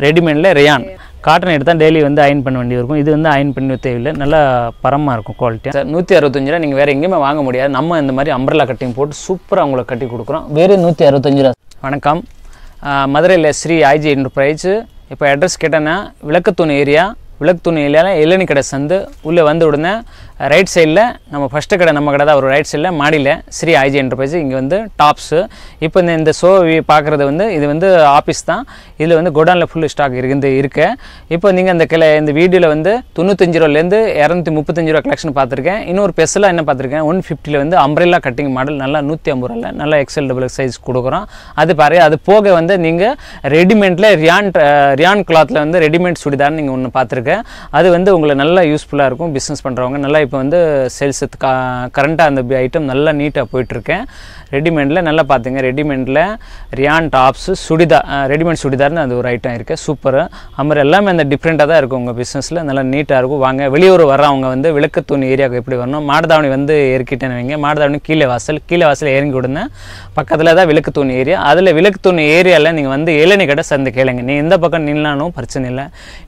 ரெடிமேடில் rayon cotton எடுத்தால் daily வந்து iron பண்ண வேண்டிய இருக்கும். இது வந்து அயன் பண்ண தேவையில்லை, நல்லா பரமாக இருக்கும் குவாலிட்டியாக. சார் 165 ரூபா நீங்கள் வேறு எங்கேயுமே வாங்க முடியாது. நம்ம இந்த மாதிரி அம்பர்லா கட்டிங் போட்டு சூப்பராக உங்களுக்கு கட்டி கொடுக்குறோம். வேறு 165 ரூபா. வணக்கம், மதுரையில் ஸ்ரீ ஆய்ஜி என்டர்பிரைஸு. இப்போ அட்ரஸ் கேட்டேன்னா விளக்குத்தூண் ஏரியா, விளக்குத்தூண் ஏரியாவில் இளநீ கடை சந்து உள்ளே வந்து உடனே ரைட் சைடில் நம்ம ஃபஸ்ட்டு கடை நம்ம கடை தான் ஒரு ரைட் சைடில் மாடியில் ஸ்ரீ ஆய்ஜி என்டர்பிரைஸ். இங்கே வந்து டாப்ஸு. இப்போ இந்த ஷோ பார்க்குறது வந்து இது வந்து ஆஃபீஸ் தான். இதில் வந்து கோடவுனில் ஃபுல் ஸ்டாக் இருக்கு. இப்போ நீங்கள் இந்த வீடியோவில் வந்து 95 ரூபாலேருந்து 235 ரூபா கலெக்ஷன் பார்த்துருக்கேன். இன்னொரு ஸ்பெஷலாக என்ன பார்த்துருக்கேன், 150 வந்து அம்ப்ரெல்லா கட்டிங் மாடல் நல்லா 150 ரூபாயில் நல்லா எக்ஸல் டபுள் சைஸ் கொடுக்குறோம். அது பாரு. அது போக வந்து நீங்கள் ரெடிமேடில் ரியான் கிளாத்தில் வந்து ரெடிமேட் சுடிதார் நீங்கள் ஒன்று பார்த்துருக்கேன். அது வந்து உங்களுக்கு நல்லா யூஸ்ஃபுல்லாக இருக்கும். பிஸ்னஸ் பண்ணுறவங்க நல்லா இப்போ வந்து சேல்ஸ் கரண்ட்டாக அந்த ஐட்டம் நல்லா நீட்டாக போயிட்டுருக்கேன். ரெடிமேடில் நல்லா பார்த்துங்க. ரெடிமேடில் ரியான் டாப்ஸு சுடிதார், ரெடிமேட் சுடிதார்னு அது ஒரு ஐட்டம் இருக்குது. சூப்பர் அமர் எல்லாமே அந்த டிஃப்ரெண்ட்டாக தான் இருக்கும். உங்கள் பிஸ்னஸில் நல்லா நீட்டாக இருக்கும். வாங்க, வெளியூர் வர்றவங்க வந்து விளக்குத்தூண் ஏரியாவுக்கு எப்படி வரணும், மாடதாவணி வந்து ஏறிக்கிட்டேன்னு வைங்க. மாடதாவணி கீழே வாசல் இறங்கி விடுங்க. பக்கத்தில் தான் விளக்குத்தூண் ஏரியா. அதில் விளக்குத்தூண் ஏரியாவில் நீங்கள் வந்து இளநீ கடை சந்தை கேளுங்க. நீங்கள் எந்த பக்கம் நின்னாலும் பிரச்சனை இல்லை.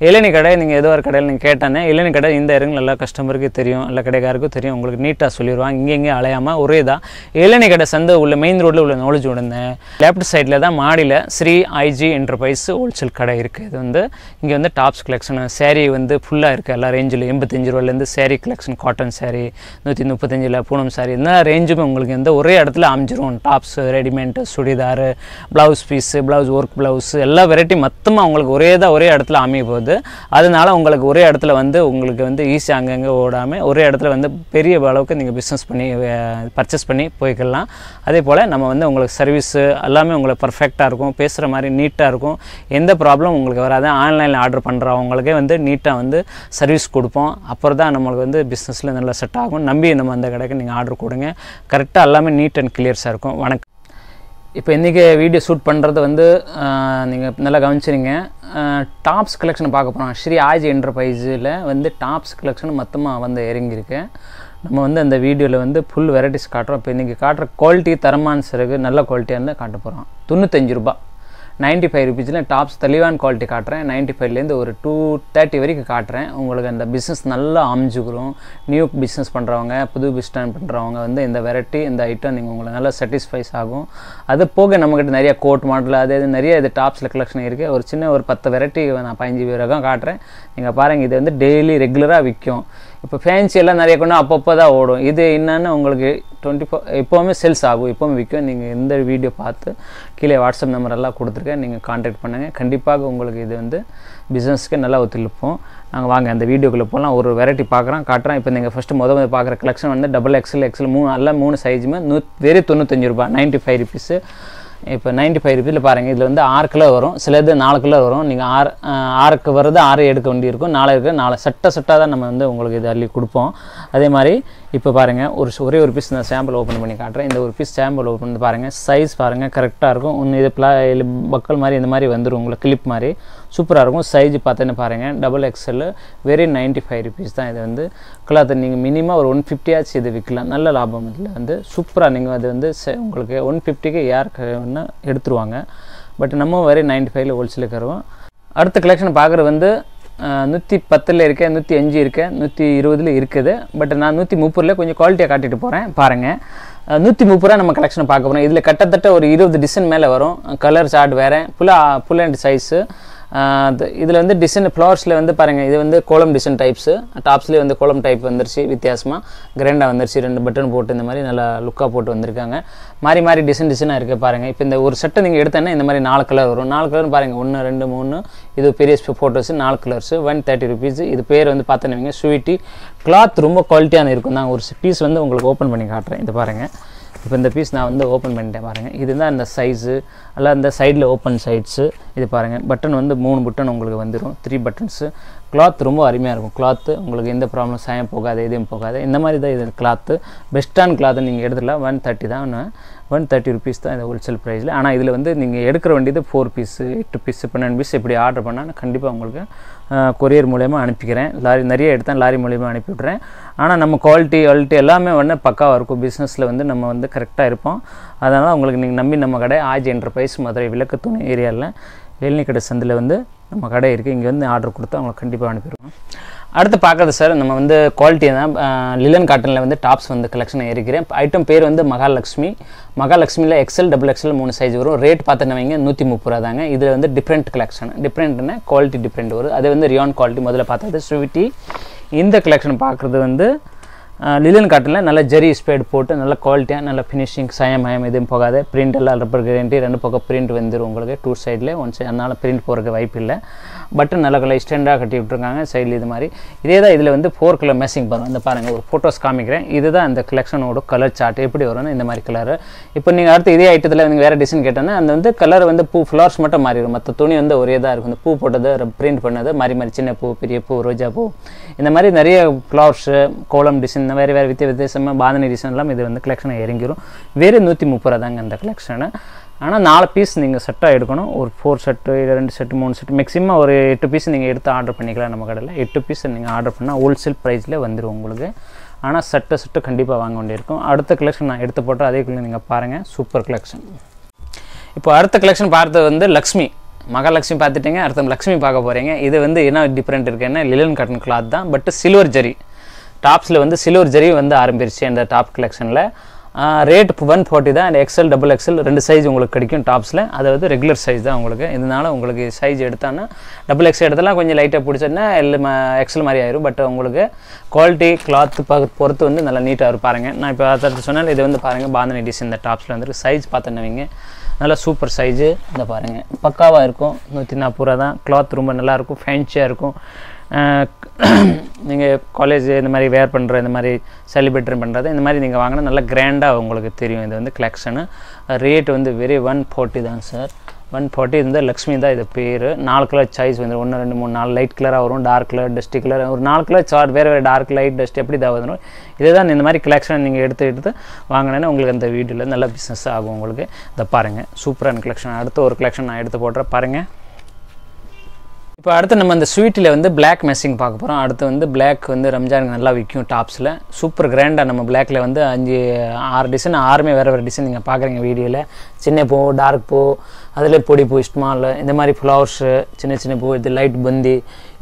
இளநீ கடை நீங்கள் ஏதோ ஒரு கடையில் நீங்கள் கேட்டானே இளநீ கடை இந்த இறங்கு நல்லா கஸ்டமருக்கு தெரியும், எல்லா கடைக்காருக்கும் தெரியும். உங்களுக்கு நீட்டாக சொல்லிடுவாங்க. இங்கே அலையாமல் ஒரே தான் இளநீ கடை சந்தை உள்ள மெயின் ரோட்டில் உள்ள நுழைஞ்சு விடுங்க. லெஃப்ட் சைடில் தான் மாடியில் ஸ்ரீ ஐஜி என்டர்பிரைஸ் ஹோல்சேல் கடை இருக்குது. இது வந்து இங்கே வந்து டாப்ஸ் கலெக்ஷன் சேரீ வந்து ஃபுல்லாக இருக்குது. எல்லா ரேஞ்சில் 85 ரூபாலேருந்து saree collection, cotton saree 135 Poonam saree, இந்த ரேஞ்சுமே உங்களுக்கு வந்து ஒரே இடத்துல அமைஞ்சிரும். Tops, readymade churidar, blouse piece, blouse work blouse, எல்லா வெரைட்டி மொத்தமாக உங்களுக்கு ஒரே இடத்துல அமைய போகுது. அதனால உங்களுக்கு ஒரே இடத்துல வந்து உங்களுக்கு வந்து ஈஸி அங்கங்கே ஓடாமல் ஒரே இடத்துல வந்து பெரிய அளவுக்கு நீங்கள் பிஸ்னஸ் பண்ணி பர்ச்சேஸ் பண்ணி போய்க்கலாம். அதே போல் நம்ம வந்து உங்களுக்கு சர்வீஸு எல்லாமே உங்களுக்கு பர்ஃபெக்டாக இருக்கும். பேசுகிற மாதிரி நீட்டாக இருக்கும். எந்த ப்ராப்ளம் உங்களுக்கு வராது. ஆன்லைனில் ஆர்டர் பண்ணுறவங்களுக்கே வந்து நீட்டாக வந்து சர்வீஸ் கொடுப்போம். அப்புறம் தான் நம்மளுக்கு வந்து பிஸ்னஸில் நல்லா செட் ஆகும். நம்பி நம்ம அந்த கடைக்கு நீங்கள் ஆர்டர் கொடுங்க. கரெக்டாக எல்லாமே நீட் அண்ட் கிளியர்ஸாக இருக்கும். வணக்கம். இப்போ இன்றைக்கி வீடியோ ஷூட் பண்ணுறது வந்து நீங்கள் நல்லா கவனிச்சிருங்க. டாப்ஸ் கலெக்ஷன் பார்க்க போகிறோம். ஸ்ரீ ஆய்ஜி என்டர்பிரைஸில் வந்து டாப்ஸ் கலெக்ஷன் மொத்தமாக வந்து இறங்கியிருக்கு. நம்ம வந்து அந்த வீடியோவில் வந்து ஃபுல் வெரைட்டிஸ் காட்டுறோம். இப்போ இன்றைக்கி காட்டுற குவாலிட்டி தரமான சிறகு நல்ல குவாலிட்டியாக இருந்தால் காட்ட போகிறோம். 95 ரூபா, 95 ருபீஸில் டாப்ஸ் தெளிவான குவாலிட்டி காட்டுறேன். 95லேருந்து ஒரு 230 வரைக்கும் காட்டுறேன். உங்களுக்கு அந்த பிஸ்னஸ் நல்லா அமைஞ்சுக்கிறோம். நியூ பிஸ்னஸ் பண்ணுறவங்க, புது பிஸ்னஸ் பண்ணுறவங்க வந்து இந்த வெரைட்டி, இந்த ஐட்டம் நீங்கள் உங்களுக்கு நல்லா சாட்டிஸ்ஃபைஸ் ஆகும். அது போக நம்மக்கிட்ட நிறைய கோட் மாடல் அது நிறைய இது டாப்ஸில் கலெக்ஷன் இருக்குது. ஒரு சின்ன ஒரு 10 வெரைட்டி நான் 15 ரகம் காட்டுறேன். நீங்கள் பாருங்கள், இது வந்து டெய்லி ரெகுலராக விற்கும். இப்போ ஃபேன்சி எல்லாம் நிறைய கொண்டு அப்பப்போ தான் ஓடும். இது என்னென்னு உங்களுக்கு 24 எப்போவுமே சேல்ஸ் ஆகும், எப்போவுமே விற்கும். நீங்கள் இந்த வீடியோ பார்த்து கீழே வாட்ஸ்அப் நம்பர் எல்லாம் கொடுத்துருக்கேன், நீங்கள் கான்டாக்ட் பண்ணுங்கள். கண்டிப்பாக உங்களுக்கு இது வந்து பிஸ்னஸ்க்கு நல்லா ஒத்துழைப்போம். நாங்கள் வாங்க அந்த வீடியோக்குள்ளே போகலாம். ஒரு வெரைட்டி காட்டுறேன். இப்போ நீங்கள் ஃபஸ்ட்டு முதல் பார்க்குற கலெக்ஷன் வந்து டபுள் எக்ஸல் 3 சைஸுமே வெறும் 95 ரூபா, 95 ருபீஸு. இப்போ 95 ருபீஸில் பாருங்கள். இதில் வந்து 6 கிலோ வரும், சிலது 4 கிலோ வரும். நீங்கள் 6க்கு வருது 6 எடுக்க வேண்டி இருக்கும். 4 இருக்குது, 4 செட்டாக தான் நம்ம வந்து உங்களுக்கு இது அள்ளி கொடுப்போம். அதே மாதிரி இப்போ பாருங்கள், ஒரே ஒரு பீஸ் நான் சாம்பிள் ஓப்பன் பண்ணி காட்டுறேன். இந்த ஒரு பீஸ் சாம்பிள் ஓப்பன் பண்ணி பாருங்கள். சைஸ் பாருங்கள், கரெக்டாக இருக்கும். ஒன்று இது பக்கல் மாதிரி இந்த மாதிரி வந்துடும், உங்களுக்கு கிளிப் மாதிரி சூப்பராக இருக்கும். சைஸ் பார்த்தேன்னு பாருங்கள், டபுள் எக்ஸல் வெறும் 95 ருபீஸ் தான். இது வந்து கிளாத் நீங்கள் மினிமம் ஒரு 150 ஆச்சு இது விற்கலாம். நல்ல லாபம். இதில் வந்து சூப்பராக நீங்கள் அது வந்து உங்களுக்கு 150க்கு யாருக்கு எடுத்துருவாங்க. பட் நம்ம வெறும் 95ல் ஹோல்சேலுக்கு வருவோம். அடுத்த கலெக்ஷன் பார்க்குறது வந்து 110ல் இருக்க, 105 இருக்க, 120ல் இருக்குது. பட் நான் 130ல் கொஞ்சம் குவாலிட்டியாக காட்டிட்டு போகிறேன். பாருங்கள், 130 ரூபா நம்ம கலெக்ஷன் பார்க்க போகிறோம். இதில் கிட்டத்தட்ட ஒரு 20 டிசைன் மேலே வரும். கலர் சார்ட் வேறு, ஃபுல் அண்ட் சைஸு. இதில் வந்து டிசைன் ஃப்ளவர்ஸில் வந்து பாருங்கள், இது வந்து கோலம் டிசைன் டைப்ஸு. டாப்ஸ்லேயே வந்து கோலம் டைப் வந்துருச்சு, வித்தியாசமாக கிராண்டாக வந்துருச்சு. 2 பட்டன் போட்டு இந்த மாதிரி நல்லா லுக்காக போட்டு வந்திருக்காங்க. மாறி டிசைனாக இருக்குது பாருங்கள். இப்போ இந்த ஒரு செட்டை நீங்கள் எடுத்தேன்னா இந்த மாதிரி 4 கலர் வரும். 4 கலர் பாருங்கள், 1 2 3. இது பெரிய ஃபோட்டோஸு, 4 கலர்ஸு, 130 ருபீஸ். இது பேர் வந்து பார்த்தேன்னு ஸ்வீட்டி. கிளாத் ரொம்ப குவாலிட்டியான இருக்கும். நான் ஒரு பீஸ் வந்து உங்களுக்கு ஓப்பன் பண்ணி காட்டுறேன். இது பாருங்கள். இப்போ இந்த பீஸ் நான் வந்து ஓப்பன் பண்ணிட்டேன் பாருங்கள். இதுதான் இந்த சைஸு, எல்லாம் இந்த சைடில் ஓப்பன் சைட்ஸு. இது பாருங்கள், பட்டன் வந்து 3 பட்டன் உங்களுக்கு வந்துடும், 3 பட்டன்ஸு. கிளாத் ரொம்ப அருமையாக இருக்கும். கிளாத்து உங்களுக்கு எந்த ப்ராப்ளம் சாயம் போகாது, எதுவும் போகாது. இந்த மாதிரி தான் இது கிளாத்து. பெஸ்ட்டான கிளாத்தை நீங்கள் எடுத்துக்கலாம். 130 தான், 130 ருபீஸ் தான் இந்த ஹோல்சேல் ப்ரைஸில். ஆனால் இதில் வந்து நீங்கள் எடுக்கிற வேண்டியது 4 பீஸு, 8 பீஸு, 12 பீஸ் இப்படி ஆர்டர் பண்ணால் கண்டிப்பாக உங்களுக்கு கொரியர் மூலயமா அனுப்பிக்கிறேன். நிறைய எடுத்தால் லாரி மூலயமா அனுப்பி விட்றேன். ஆனால் நம்ம குவாலிட்டி எல்லாமே வந்து பக்காவாக இருக்கும். பிஸ்னஸில் வந்து நம்ம வந்து கரெக்டாக இருப்போம். அதனால் உங்களுக்கு நீங்கள் நம்பி நம்ம கடை ஆய்ஜி என்டர்பிரைஸ் மதுரை விளக்குத்தூண் ஏரியாவில் வேலினி கடை சந்தில் வந்து நம்ம கடை இருக்குது. இங்கே வந்து ஆர்டர் கொடுத்தா அவங்களுக்கு கண்டிப்பாக அனுப்பிடுவோம். அடுத்து பார்க்குறது சார் நம்ம வந்து குவாலிட்டி தான் லிலன் காட்டனில் வந்து டாப்ஸ் வந்து கலெக்ஷன் இருக்கிறேன். ஐட்டம் பேர் வந்து மகாலட்சுமியில் எக்ஸல் டபுள் எக்ஸல் 3 சைஸ் வரும். ரேட் பார்த்துட்டு வைங்க 130 ரூபா தாங்க. இதில் வந்து டிஃப்ரெண்ட் கலெக்ஷன், டிஃப்ரெண்ட்னா குவாலிட்டி டிஃப்ரெண்ட் வரும். அது வந்து ரியான் குவாலிட்டி முதல்ல பார்த்தது ஸ்வீட்டி. இந்த கலெக்ஷன் பார்க்குறது வந்து லிலன் காட்டனில் நல்ல ஜெரி ஸ்பேட் போட்டு நல்ல குவாலிட்டியாக நல்ல ஃபினிஷிங் சயம் எதுவும் போகாது. பிரிண்ட் எல்லாம் ரப்பர் கேரண்டி, 2 பக்கம் பிரிண்ட் வந்துடும் உங்களுக்கு 2 சைடில் 1 சைடு. அதனால் பிரிண்ட் போகிறதுக்கு வாய்ப்பு இல்லை. பட்டன் நல்ல கலர் ஸ்டாண்டாக கட்டி விட்டுருக்காங்க சைடில். இது மாதிரி இதே தான் இதில் வந்து 4 கலர் மேசிங் வரும். இந்த பாருங்கள் ஒரு ஃபோட்டோஸ் காமிக்கிறேன். இதுதான் இந்த கலெக்ஷனோட கலர் சார்ட் எப்படி வரும்னு இந்த மாதிரி கலர். இப்போ நீங்கள் அடுத்து இதே ஐட்டத்தில் நீங்கள் வேறு டிசைன் கேட்டோன்னா அந்த வந்து கலர் வந்து பூ ஃப்ளவர்ஸ் மட்டும் மாறிடும். மற்ற துணி வந்து ஒரே தான் இருக்கும். இந்த பூ போட்டது பிரிண்ட் பண்ணது மாதிரி சின்ன பூ, பெரிய பூ, ரோஜா பூ, இந்த மாதிரி நிறைய ஃப்ளவர்ஸு, கோலம் டிசைன், இந்த வேறு வித்தியாசமாக பாதனி டிசைன் எல்லாம் இது வந்து கலெக்ஷனை இறங்கிடும். வேறு 130 ரூபா தாங்க அந்த கலெக்ஷனு. ஆனால் 4 பீஸ் நீங்கள் செட்டாக எடுக்கணும். ஒரு 4 செட்டு, 2 செட்டு, 3 செட்டு, மேக்ஸிமம் ஒரு 8 பீஸ் நீங்கள் எடுத்து ஆர்டர் பண்ணிக்கலாம். நம்ம கடையில் 8 பீஸ் நீங்கள் ஆர்டர் பண்ணால் ஹோல்சேல் ப்ரைஸில் வந்துடும் உங்களுக்கு. ஆனால் செட்டு கண்டிப்பாக வாங்க வேண்டியிருக்கும். அடுத்த கலெக்ஷன் நான் எடுத்து போட்டு அதேக்குள்ளே நீங்கள் பாருங்கள், சூப்பர் கலெக்ஷன். இப்போ அடுத்த கலெக்ஷன் பார்த்தது வந்து லக்ஷ்மி, மகாலட்சுமி பார்த்துட்டிங்க. அடுத்த லக்ஷ்மி பார்க்க போகிறீங்க. இது வந்து என்ன டிஃப்ரெண்ட் இருக்குன்னா லிலன் காட்டன் கிளாத் தான், பட் சில்வர் ஜரி டாப்ஸில் வந்து சில்வர் ஜரி வந்து ஆரம்பிச்சு அந்த டாப் கலெக்ஷனில். ரேட் 140 தான். எக்ஸல் டபுள் எக்ஸல் 2 சைஸ் உங்களுக்கு கிடைக்கும் டாப்ஸில். அதாவது ரெகுலர் சைஸ் தான் உங்களுக்கு. இதனால் உங்களுக்கு சைஸ் எடுத்தான்னா டபுள் எக்ஸல் எடுத்தாலும் கொஞ்சம் லைட்டாக பிடிச்சதுன்னா எக்ஸல் மாதிரி ஆயிரும். பட் உங்களுக்கு குவாலிட்டி கிளாத்து பொறுத்து வந்து நல்லா நீட்டாக இருக்கும். பாருங்கள், நான் இப்போ அடுத்து சொன்னால் இது வந்து பாருங்கள் பாந்தனி டிசைன் இந்த டாப்ஸில் வந்து சைஸ் பார்த்துன்னு நல்லா சூப்பர் சைஸு. இந்த பாருங்கள் பக்காவாக இருக்கும். 140 ரூபா தான். கிளாத் ரொம்ப நல்லாயிருக்கும், ஃபேன்சியாக இருக்கும். நீங்கள் காலேஜ் இந்த மாதிரி வேர் பண்ணுற, இந்த மாதிரி செலிப்ரேட் பண்ணுறது, இந்த மாதிரி நீங்கள் வாங்கினா நல்லா கிராண்டாக உங்களுக்கு தெரியும். இது வந்து கலெக்ஷனு. ரேட் வந்து வெரி 140 தான் சார். 140. இது வந்து லக்ஷ்மி தான் இது பேர். 4 கலர் சாய்ஸ் வந்துடும். 1 2 3 4 லைட் கலராக வரும், டார்க் கலர், டஸ்டி கலர், ஒரு 4 கலர் சார்ட் வேறு டார்க் லைட் டஸ்ட் எப்படி தான் வந்துடும். இதுதான் இந்த மாதிரி கலெக்ஷன் நீங்கள் எடுத்து வாங்கினேன்னா உங்களுக்கு அந்த வீடியோவில் நல்ல பிஸ்னஸ் ஆகும் உங்களுக்கு. இதை பாருங்கள் சூப்பரான கலெக்ஷன். அடுத்த ஒரு கலெக்ஷன் நான் எடுத்து போடுறேன் பாருங்கள். இப்போ அடுத்து நம்ம அந்த ஸ்வீட்டில் வந்து பிளாக் மேசிங் பார்க்க போகிறோம். அடுத்து வந்து பிளாக் வந்து ரம்ஜானுக்கு நல்லா விற்கும் டாப்ஸில். சூப்பர் கிராண்டாக நம்ம பிளாக்கில் வந்து 5-6 டிசைன், 6மே வேறு டிசைன் நீங்கள் பார்க்குறீங்க வீடியோவில். சின்ன பூ, டார்க் பூ, அதில் பொடி பூ, ஸ்மால், இந்த மாதிரி ஃப்ளவர்ஸு, சின்ன பூ, இது லைட் பந்தி,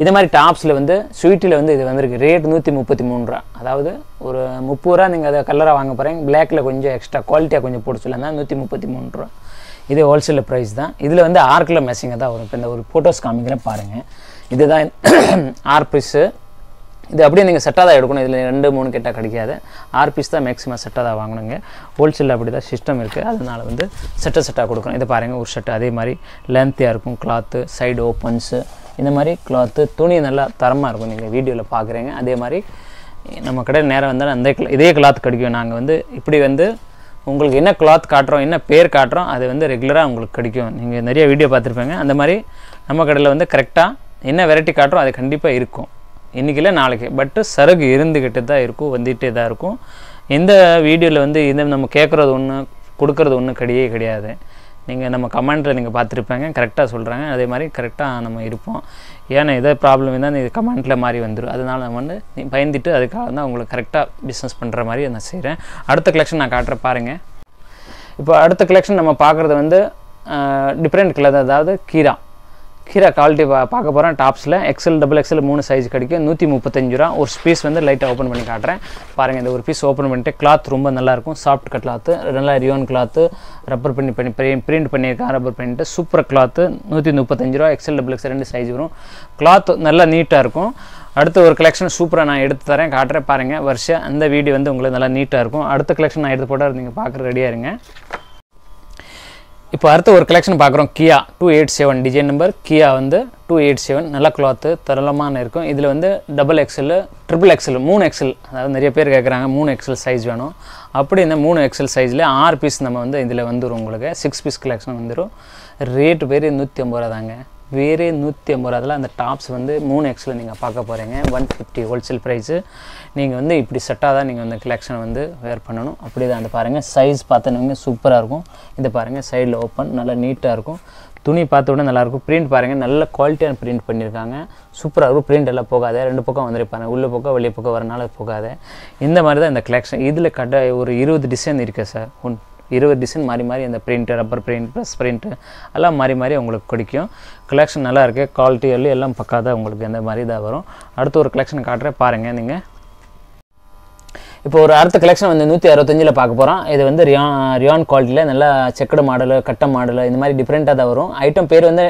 இது மாதிரி டாப்ஸில் வந்து ஸ்வீட்டில் வந்து இது வந்திருக்கு. ரேட் 133 ரூபா. அதாவது ஒரு 30 ரூபா நீங்கள் அதை கலராக வாங்க போகிறீங்க. பிளாக்கில் கொஞ்சம் எக்ஸ்ட்ரா குவாலிட்டியாக கொஞ்சம் போட்டு சொல்லலாம். 133 ரூபா. இது ஹோல்சேல் ப்ரைஸ் தான். இதில் வந்து 6 கிலோ மேசிங்காக தான் வரும். இப்போ இந்த ஒரு ஃபோட்டோஸ் காமிக்கிறேன் பாருங்கள். இதுதான் 6 பீஸு. இது அப்படியே நீங்கள் செட்டாக தான் எடுக்கணும். இதில் 2 3 கேட்டால் கிடைக்காது. 6 பீஸ் தான் மேக்ஸிமம் செட்டாக தான் வாங்கணுங்க. ஹோல்சேலில் அப்படி தான் சிஸ்டம் இருக்குது. அதனால் வந்து செட்டாக கொடுக்கணும். இதை பாருங்கள் ஒரு செட்டு அதே மாதிரி லென்த்தியாக இருக்கும். கிளாத்து, சைடு ஓப்பன்ஸு, இந்த மாதிரி கிளாத்து, துணி நல்லா தரமாக இருக்கும். நீங்கள் வீடியோவில் பார்க்குறீங்க. அதே மாதிரி நம்ம கடையில் நேரம் வந்தாலும் அந்த இதே கிளாத் கிடைக்கும். நாங்கள் வந்து இப்படி வந்து உங்களுக்கு என்ன கிளாத் காட்டுறோம், என்ன பேர் காட்டுறோம், அது வந்து ரெகுலராக உங்களுக்கு கிடைக்கும். நீங்கள் நிறைய வீடியோ பார்த்துருப்பீங்க. அந்த மாதிரி நம்ம கடையில் வந்து கரெக்டாக என்ன வெரைட்டி காட்டுறோம் அது கண்டிப்பாக இருக்கும். இன்றைக்கி இல்லை நாளைக்கு. பட்டு சரகு இருந்துக்கிட்டு தான் இருக்கும், வந்துகிட்டே தான் இருக்கும். எந்த வீடியோவில் வந்து இந்த நம்ம கேட்குறது ஒன்று கொடுக்குறது ஒன்று கிடையாது. நீங்கள் நம்ம கமெண்ட்டில் நீங்கள் பார்த்துருப்பீங்க. கரெக்டாக சொல்கிறாங்க. அதே மாதிரி கரெக்டாக நம்ம இருப்போம். ஏன்னா எதோ ப்ராப்ளம் இருந்தால் இது கமெண்ட்டில் மாதிரி வந்துடும். அதனால் நம்ம வந்து பயந்துட்டு அதுக்காக தான் உங்களுக்கு கரெக்டாக பிஸ்னஸ் பண்ணுற மாதிரி நான் செய்கிறேன். அடுத்த கலெக்ஷன் நான் காட்டுறேன் பாருங்கள். இப்போ அடுத்த கலெக்ஷன் நம்ம பார்க்குறது வந்து டிஃப்ரெண்ட் கலர், அதாவது கீரா குவாலிட்டி பார்க்க போகிறேன். டாப்ஸில் எக்ஸல் டபுள் எக்ஸல் 3 சைஸ் கிடைக்கும். 135 ரூபா. ஒரு பீஸ் வந்து லைட்டாக ஓப்பன் பண்ணி காட்டுறேன் பாருங்கள். இந்த ஒரு பீஸ் ஓப்பன் பண்ணிட்டு கிளாத் ரொம்ப நல்லாயிருக்கும். சாஃப்ட் கிளாத்து, நல்லா ரியோன் கிளாத்து, ரப்பர் பண்ணி பிரிண்ட் பண்ணியிருக்கேன். ரப்பர் பண்ணிட்டு சூப்பர் கிளாத்து. 135 ரூபா. எக்ஸல் டபுள் எக்ஸல் 2 சைஸ் வரும். கிளாத் நல்லா நீட்டாக இருக்கும். அடுத்த ஒரு கலெக்ஷன் சூப்பராக நான் எடுத்து தரேன், காட்டுறேன் பாருங்கள். வருஷம் அந்த வீடியோ வந்து உங்களுக்கு நல்லா நீட்டாக இருக்கும். அடுத்த கலெக்ஷன் நான் எடுத்து போட்டால் நீங்கள் பார்க்குற ரெடியாக இருங்க. இப்போ அடுத்த ஒரு கலெக்ஷன் பார்க்குறோம். கியா 287 டிசைன் நம்பர். கியா வந்து 287 நல்ல கிளாத்து தரளமான இருக்கும். இதில் வந்து double XL, triple XL, 3 XL, அதாவது நிறைய பேர் கேட்குறாங்க 3 எக்ஸல் சைஸ் வேணும். அப்படி இந்த 3 எக்ஸல் சைஸில் 6 பீஸ் நம்ம வந்து இதில் வந்துடும். உங்களுக்கு 6 பீஸ் கலெக்ஷன் வந்துடும். ரேட் வேறு 150 ரூபா தாங்க. வேறு 150 ரூபா. அந்த டாப்ஸ் வந்து 3 எக்ஸில் நீங்கள் பார்க்க போகிறீங்க. 150 ஹோல்சேல் ப்ரைஸு. நீங்கள் வந்து இப்படி செட்டாக தான் நீங்கள் வந்து கலெக்ஷனை வந்து வேர் பண்ணணும். அப்படி தான் அந்த பாருங்கள். சைஸ் பார்த்தோன்னே சூப்பராக இருக்கும். இதை பாருங்கள் சைடில் ஓப்பன் நல்லா நீட்டாக இருக்கும். துணி பார்த்த விட நல்லாயிருக்கும். பிரிண்ட் பாருங்கள் நல்ல குவாலிட்டியான பிரிண்ட் பண்ணியிருக்காங்க. சூப்பராக இருக்கும். பிரிண்ட் எல்லாம் போகாத, 2 பக்கம் வந்துருப்பாங்க. உள்ள பக்கம் வெளியே பக்கம் வரனால போகாத. இந்த மாதிரி தான் இந்த கலெக்ஷன். இதில் ஒரு 20 டிசைன் இருக்குது சார். 20 டிசைன் மாறி மாறி அந்த print rubber print plus print எல்லாம் மாறி மாறி உங்களுக்கு கிடைக்கும் கலெக்ஷன் நல்லா இருக்குது குவாலிட்டி எல்லாம் பக்காதான் உங்களுக்கு இந்த மாதிரி தான் வரும் அடுத்து ஒரு கலெக்ஷன் காட்டுறேன் பாருங்கள் நீங்கள் இப்போ ஒரு அடுத்த கலெக்ஷன் வந்து 165ல் பார்க்க போகிறோம் இது வந்து ரியான் குவாலிட்டியில் நல்லா செக்கடு மாடலு கட்ட மாடலு இந்த மாதிரி டிஃப்ரெண்ட்டாக தான் வரும் ஐட்டம் பேர் வந்து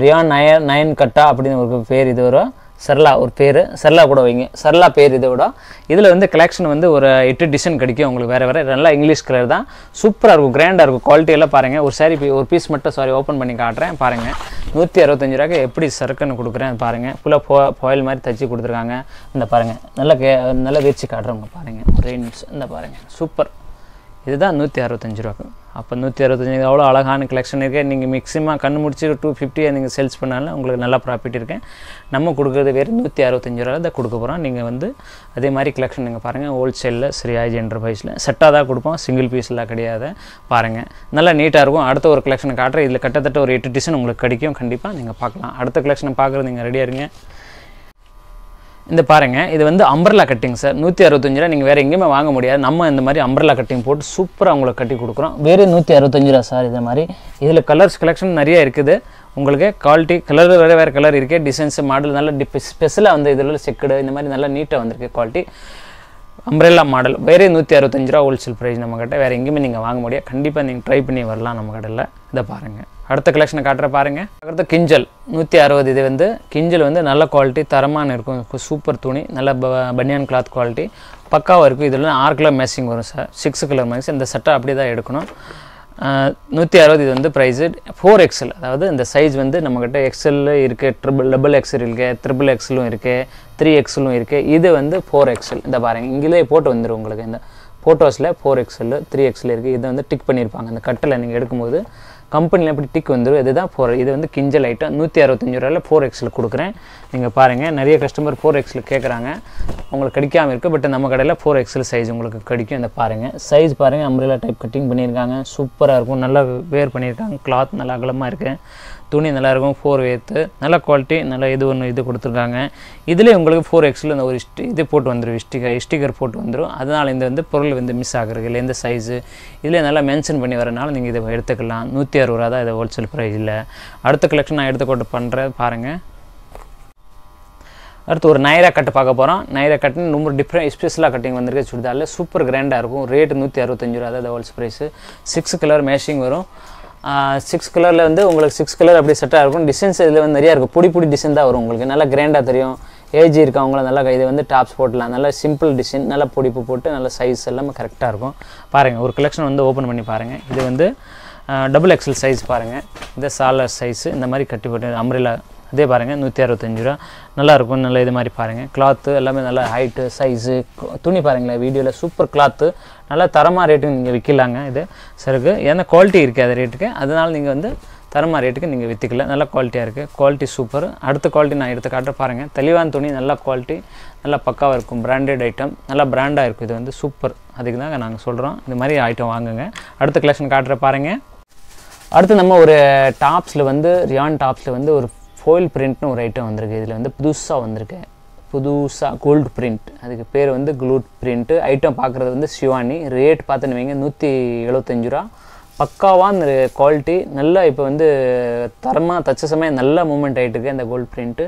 ரியான் நயன் கட்டா அப்படின்னு ஒரு பேர் இது வரும் சரளா ஒரு பேர் சரளா கூட வைங்க சரளா பேர் இதை விட இதில் வந்து கலெக்ஷன் வந்து ஒரு 8 டிசைன் கிடைக்கும் உங்களுக்கு வேறு நல்லா இங்கிலீஷ் கலர் தான் சூப்பராக இருக்கும் கிராண்டாக இருக்கும் குவாலிட்டி எல்லாம் பாருங்கள் ஒரு சாரி ஒரு பீஸ் மட்டும் ஓப்பன் பண்ணி காட்டுறேன் பாருங்கள் 165 ரூபாய்க்கு எப்படி சரக்குன்னு கொடுக்குறேன் பாருங்கள் ஃபுல்லாக ஃபாயில் மாதிரி தச்சு கொடுத்துருக்காங்க இந்த பாருங்கள் நல்லா விரிச்சு காட்டுறவங்க பாருங்கள் ஒரே நிமிஷம் இந்த பாருங்கள் சூப்பர் இதுதான் 165 ரூபாய்க்கு அப்போ 165 அவ்வளோ அழகான கலெக்ஷன் இருக்குது நீங்கள் மேக்ஸிமம் கண்ணு முடிச்சு 250 நீங்கள் சேல்ஸ் பண்ணாலும் உங்களுக்கு நல்லா ப்ராஃபிட் இருக்கேன் நம்ம கொடுக்குறது வேறு 165 ரூபா தான் கொடுக்க போகிறோம் நீங்கள் வந்து அதே மாதிரி கலெக்ஷன் நீங்கள் பாருங்கள் ஹோல்சேலில் ஸ்ரீ ஆஜி என்டர்பிரைஸில் செட்டாக தான் கொடுப்போம் சிங்கிள் பீஸ்லாம் கிடையாது பாருங்கள் நல்லா நீட்டாக இருக்கும் அடுத்த ஒரு கலெக்ஷனை காட்டுறேன் இதில் கிட்டத்தட்ட ஒரு 8 டிசைன் உங்களுக்கு கிடைக்கும் கண்டிப்பாக நீங்கள் பார்க்கலாம் அடுத்த கலெக்ஷனை பார்க்குறது நீங்கள் ரெடியாக இருங்க இந்த பாருங்கள் இது வந்து அம்பர்லா கட்டிங் சார் 165 ரூபா நீங்கள் வேறு எங்கேயுமே வாங்க முடியாது நம்ம இந்த மாதிரி அம்பர்லா கட்டிங் போட்டு சூப்பராக உங்களுக்கு கட்டி கொடுக்குறோம் வேறு 165 ரூபா சார் இது மாதிரி இதில் கலர்ஸ் கலெக்ஷன் நிறைய இருக்குது உங்களுக்கு குவாலிட்டி கலர் வேறு கலர் இருக்குது டிசைன்ஸ் மாடல் நல்லா ஸ்பெஷலாக வந்து இதில் செக்குடு இந்த மாதிரி நல்லா நீட்டாக வந்திருக்கு குவாலிட்டி அம்ப்ரெல்லா மாடல் வேறு 165 ரூபா ஹோல்சேல் ப்ரைஸ் நம்மக்கிட்ட வேறு எங்கேயுமே நீங்கள் வாங்க முடியாது கண்டிப்பாக நீங்கள் ட்ரை பண்ணி வரலாம் நம்ம கடையில் இதை பாருங்கள் அடுத்த கலெக்ஷனை காட்டுற பாருங்கள் அடுத்த கிஞ்சல் 160 இது வந்து கிஞ்சல் வந்து நல்ல குவாலிட்டி தரமான இருக்கும் சூப்பர் துணி நல்ல பனியான் கிளாத் குவாலிட்டி பக்காவாக இருக்கும் இதில் 6 கலர் மேட்சிங் வரும் சார் 6 கலர் மேட்சிங் இந்த செட்டை அப்படி தான் எடுக்கணும் 160 இது வந்து ப்ரைஸு 4XL அதாவது இந்த சைஸ் வந்து நம்மக்கிட்ட எக்ஸல் இருக்குது டபுள் எக்ஸல் இருக்குது ட்ரிபிள் எக்ஸலும் இருக்குது 3Xலும் இருக்குது இது வந்து 4XL இந்த பாருங்கள் இங்கிலே போட்டு வந்துடும் உங்களுக்கு இந்த ஃபோட்டோஸில் 4XL 3XL இருக்குது இதை வந்து டிக் பண்ணியிருப்பாங்க அந்த கட்டில் நீங்கள் எடுக்கும்போது கம்பெனியில் எப்படி டிக் வந்துடும் இதுதான் இது வந்து கிஞ்சல் ஐட்டம் 165 ரூபாயில் 4XL கொடுக்குறேன் நீங்கள் பாருங்கள் நிறைய கஸ்டமர் 4XL கேட்குறாங்க உங்களுக்கு கிடைக்காமல் இருக்குது பட் நம்ம கடையில் 4XL சைஸ் உங்களுக்கு கிடைக்கும் இந்த பாருங்கள் சைஸ் பாருங்கள் அம்ப்ரெல்லா டைப் கட்டிங் பண்ணியிருக்காங்க சூப்பராக இருக்கும் நல்லா வேர் பண்ணியிருக்காங்க கிளாத் நல்லா அகலமாக இருக்குது துணி நல்லாயிருக்கும் 4 வேத்து நல்ல குவாலிட்டி நல்லா இது கொடுத்துருக்காங்க இதிலே உங்களுக்கு 4XL இந்த ஒரு இது போட்டு வந்துடும் ஸ்டிக்கர் போட்டு வந்துடும் அதனால் இந்த வந்து பொருள் வந்து மிஸ் ஆகுறது இல்லை எந்த சைஸு இதில் நல்லா மென்ஷன் பண்ணி வரனால நீங்கள் இதை எடுத்துக்கலாம் 160 ரூபா தான் இது ஹோல்சேல் ப்ரைஸ் இல்லை அடுத்த கலெக்ஷன் நான் எடுத்துக்கொண்டு பண்ணுறேன் பாருங்கள் அடுத்து ஒரு நைரா கட்டு பார்க்க போகிறோம் நைரா கட்டுன்னு ரொம்ப ஸ்பெஷலாக கட்டிங் வந்திருக்கு சுடிதாரில் சூப்பர் கிராண்டாக இருக்கும் ரேட்டு 165 ரூபா தான் ஹோல்சேல் ப்ரைஸு 6 கலர் மேட்சிங் வரும் 6 கலரில் வந்து உங்களுக்கு 6 கலர் அப்படி செட்டாக இருக்கும் டிசைன்ஸ் இதில் வந்து நிறையா இருக்கும் பொடி டிசைன் தான் வரும் உங்களுக்கு நல்லா கிராண்டாக தெரியும் ஏஜ் இருக்கவங்கள நல்லா இது வந்து டாப்ஸ் போடலாம் நல்லா சிம்பிள் டிசைன் நல்லா பொடிப்பு போட்டு நல்ல சைஸ் எல்லாமே கரெக்டாக இருக்கும் பாருங்கள் ஒரு கலெக்ஷன் வந்து ஓப்பன் பண்ணி பாருங்கள் இது வந்து டபுள் எக்ஸல் சைஸ் பாருங்கள் இந்த சாலர் சைஸு இந்த மாதிரி கட்டி போட்டு அம்ப்ரெல்லா அதே பாருங்கள் 165 ரூபா நல்லாயிருக்கும் நல்லா இது மாதிரி பாருங்கள் கிளாத்து எல்லாமே நல்லா ஹைட்டு சைஸு துணி பாருங்களேன் வீடியோவில் சூப்பர் கிளாத்து நல்லா தரமாக ரேட்டுக்கு நீங்கள் விற்கலாங்க இது சருக்கு ஏன்னா குவாலிட்டி இருக்குது அது ரேட்டுக்கு அதனால் நீங்கள் வந்து தரமாக ரேட்டுக்கு நீங்கள் விற்றுக்கல நல்லா குவாலிட்டியாக இருக்குது குவாலிட்டி சூப்பர் அடுத்த குவாலிட்டி நான் எடுத்து காட்ட பாருங்கள் தெளிவான துணி நல்லா குவாலிட்டி நல்லா பக்காவாக இருக்கும் பிராண்டட் ஐட்டம் நல்லா பிராண்டாக இருக்கும் இது வந்து சூப்பர் அதுக்கு தாங்க நாங்கள் சொல்கிறோம் இந்த மாதிரி ஐட்டம் வாங்குங்க அடுத்த கலெக்ஷன் காட்டுற பாருங்கள் அடுத்து நம்ம ஒரு டாப்ஸில் வந்து ரியான் டாப்ஸில் வந்து ஒரு ஃபோயில் பிரிண்ட்னு ஒரு ஐட்டம் வந்திருக்கு இதில் வந்து புதுசாக கோல்டு பிரிண்ட் அதுக்கு பேர் வந்து க்ளூட் பிரிண்ட்டு ஐட்டம் பார்க்குறது வந்து ஷிவானி ரேட் பார்த்துன்னு வைங்க 175 ரூபா பக்காவாக அந்த குவாலிட்டி நல்லா இப்போ வந்து தரமாக தச்ச சமயம் நல்லா மூமெண்ட் ஆகிட்டுருக்கு இந்த கோல்டு பிரிண்ட்டு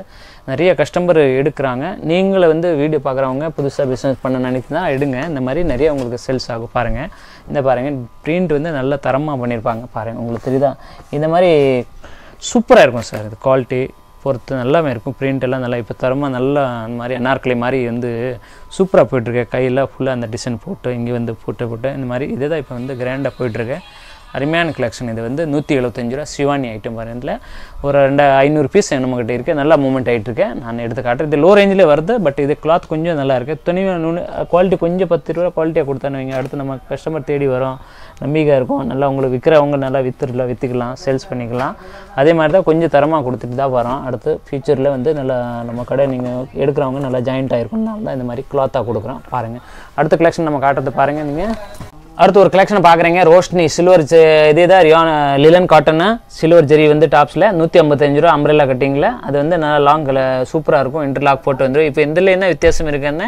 நிறைய கஸ்டமர் எடுக்கிறாங்க நீங்களும் வந்து வீடியோ பார்க்குறவங்க புதுசாக பிஸ்னஸ் பண்ண நினைக்கினா எடுங்க இந்த மாதிரி நிறைய உங்களுக்கு சேல்ஸ் ஆகும் பாருங்கள் இந்த பாருங்கள் பிரிண்ட் வந்து நல்லா தரமாக பண்ணியிருப்பாங்க பாருங்கள் உங்களுக்கு தெரியுதா இந்த மாதிரி சூப்பராக இருக்கும் சார் இது குவாலிட்டி பொறுத்து நல்லாவே இருக்கும் பிரிண்ட் எல்லாம் நல்லா இப்போ தரமாக நல்லா அந்த மாதிரி அனார்கலி மாதிரி வந்து சூப்பராக போயிட்டுருக்கு கையில் ஃபுல்லாக அந்த டிசைன் போட்டு இங்கே வந்து போட்டு இந்த மாதிரி இதே தான் இப்போ வந்து கிராண்டாக போயிட்டுருக்கு அருமையான கலெக்ஷன் இது வந்து 175 ரூபா ஷிவானி ஐட்டம் பாருங்கள் ஒரு 500 பீஸ் நம்மகிட்ட இருக்குது நல்லா மூவ்மெண்ட் ஆகிட்டுருக்கேன் நான் எடுத்து காட்டுறேன் இது லோ ரேஞ்சிலே வருது பட் இது கிளாத் கொஞ்சம் நல்லா இருக்குது துணி குவாலிட்டி கொஞ்சம் 10 ரூபா குவாலிட்டியாக கொடுத்தானு வைங்க அடுத்து நம்ம கஸ்டமர் தேடி வரும் நம்பிக்கை இருக்கும் நல்லா உங்களுக்கு விற்கிறவங்க நல்லா விற்றுக்கலாம் சேல்ஸ் பண்ணிக்கலாம் அதே மாதிரி தான் கொஞ்சம் தரமாக கொடுத்துட்டு தான் வரோம் அடுத்து ஃபியூச்சரில் வந்து நல்லா நம்ம கடை நீங்கள் எடுக்கிறவங்க நல்லா ஜாயிண்ட் ஆகிருக்கும்னால தான் இந்த மாதிரி கிளாத்தாக கொடுக்குறோம் பாருங்கள் அடுத்த கலெக்ஷன் நம்ம காட்டுறது பாருங்கள் நீங்கள் அடுத்து ஒரு கலெக்ஷன் பார்க்குறீங்க. ரோஷ்னி சில்வர் இதே தான் ரியான் லிலன் காட்டனு சில்வர் ஜெரி வந்து டாப்ஸில் 155 ரூபா அம்ப்ரெல்லா கட்டிங்கில். அது வந்து நல்லா லாங் சூப்பராக இருக்கும். இன்டர்லாக் போட்டு வந்துடும். இப்போ இதில் என்ன வித்தியாசம் இருக்குன்னு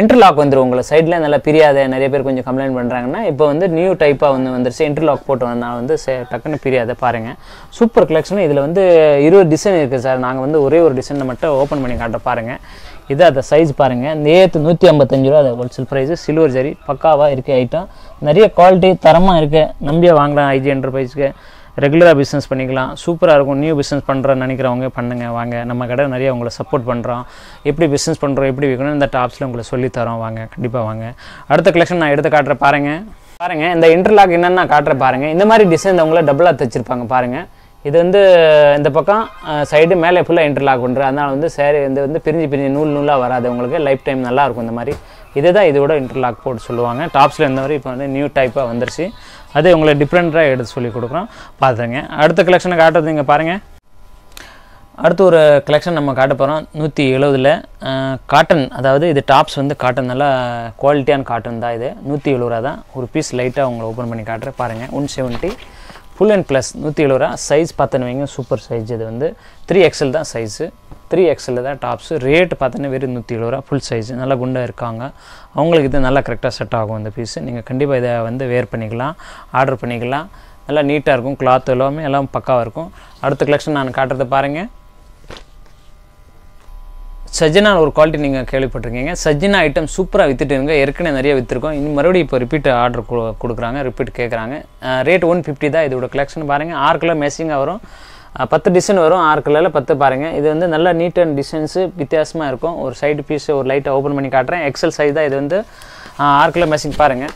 இன்டர்லாக் வந்துடும். உங்களை சைடில் நல்லா பிரியாத நிறைய பேர் கொஞ்சம் கம்ப்ளைண்ட் பண்ணுறாங்கன்னா இப்போ வந்து நியூ டைப்பாக வந்துருச்சு. இன்டர்லாக் போட்டு வந்தால் வந்து டக்குன்னு பிரியாத பாருங்கள். Super collection. இதில் வந்து 20 டிசைன் இருக்குது சார். நாங்கள் வந்து ஒரே ஒரு டிசைனை மட்டும் ஓப்பன் பண்ணி காட்ட பாருங்கள். இது அந்த சைஸ் பாருங்கள். இந்த 155 ரூபா அது ஹோல்சேல் ப்ரைஸு. சில்வர் ஜரி பக்காவாக இருக்குது ஐட்டம். நிறைய குவாலிட்டி தரமாக இருக்குது. நம்பியே வாங்கலாம். ஐஜி என்டர்பிரைஸ்க்கு ரெகுலராக பிஸ்னஸ் பண்ணிக்கலாம். சூப்பராக இருக்கும். நியூ பிஸ்னஸ் பண்ணுறேன்னு நினைக்கிறவங்க பண்ணுங்கள் வாங்க. நம்ம கடை நிறைய உங்களை சப்போர்ட் பண்ணுறோம். எப்படி பிஸ்னஸ் பண்ணுறோம் எப்படி விற்கணும் இந்த டாப்ஸில் உங்களை சொல்லித்தரோம். வாங்க கண்டிப்பாக வாங்க. அடுத்த கலெக்ஷன் நான் எடுத்து காட்டுறேன் பாருங்கள். இந்த இன்டர்லாக் என்னென்ன காட்டுற பாருங்கள். இந்த மாதிரி டிசைன் அவங்கள டபுளாக தைச்சிருப்பாங்க பாருங்கள். இது வந்து இந்த பக்கம் சைடு மேலே ஃபுல்லாக இன்டர்லாக் பண்ணுறது. அதனால் வந்து சேரீ வந்து பிரிஞ்சு நூலாக வராது. உங்களுக்கு லைஃப் டைம் நல்லாயிருக்கும். இந்த மாதிரி இதுதான் இதோட இன்டர்லாக் போட்டு சொல்லுவாங்க. டாப்ஸில் இந்த மாதிரி இப்போ வந்து நியூ டைப்பாக வந்துருச்சு. அதே உங்களை டிஃப்ரெண்ட்டாக எடுத்து சொல்லி கொடுக்குறோம். பார்த்துங்க. அடுத்த கலெக்ஷனை காட்டுறது இங்கே பாருங்கள். அடுத்து ஒரு கலெக்ஷன் நம்ம காட்ட போகிறோம். 170 காட்டன். அதாவது இது டாப்ஸ் வந்து காட்டன் நல்லா குவாலிட்டியான காட்டன் தான். இது 170 ரூபா தான். ஒரு பீஸ் லைட்டாக உங்களை ஓப்பன் பண்ணி காட்டுறேன் பாருங்கள். 170 ஃபுல் அண்ட் ப்ளஸ் 170 ரூபா. சைஸ் பார்த்தோன்னு வைங்க சூப்பர் சைஸ். இது வந்து 3XL தான் சைஸு. 3XL தான் டாப்ஸு. ரேட்டு பார்த்தோன்னா வெறும் 170 ரூபா. Full size. நல்லா குண்டாக இருக்காங்க. அவங்களுக்கு இது நல்லா கரெக்டாக செட் ஆகும் இந்த பீஸு. நீங்கள் கண்டிப்பாக இதை வந்து வேர் பண்ணிக்கலாம், ஆர்டர் பண்ணிக்கலாம். நல்லா நீட்டாக இருக்கும். கிளாத் எல்லாமே எல்லாம் பக்காவாக இருக்கும். அடுத்த கலெக்ஷன் நான் காட்டுறது பாருங்கள். சஜினா ஒரு குவாலிட்டி நீங்கள் கேள்விப்பட்டிருக்கீங்க. சஜினா ஐட்டம் சூப்பராக விற்றுட்டுங்க. ஏற்கனவே நிறைய விற்றுருக்கோம். இன்னும் மறுபடியும் இப்போ ரிப்பீட் ஆர்டர் கொடுக்குறாங்க. ரிப்பீட் கேட்குறாங்க. ரேட் 150 தான். இதோட கலெக்ஷன் பாருங்கள். 6 கலர் மேட்சிங்காக வரும். 10 டிசைன் வரும். 6 கலரில் 10 பாருங்கள். இது வந்து நல்லா நீட் அண்ட் டிசைன்ஸு வித்தியாசமாக இருக்கும். ஒரு சைடு பீஸ் ஒரு லைட்டாக ஓப்பன் பண்ணி காட்டுறேன். எக்ஸல் சைஸ் தான். இது வந்து 6 கலர் மேட்சிங் பாருங்கள்.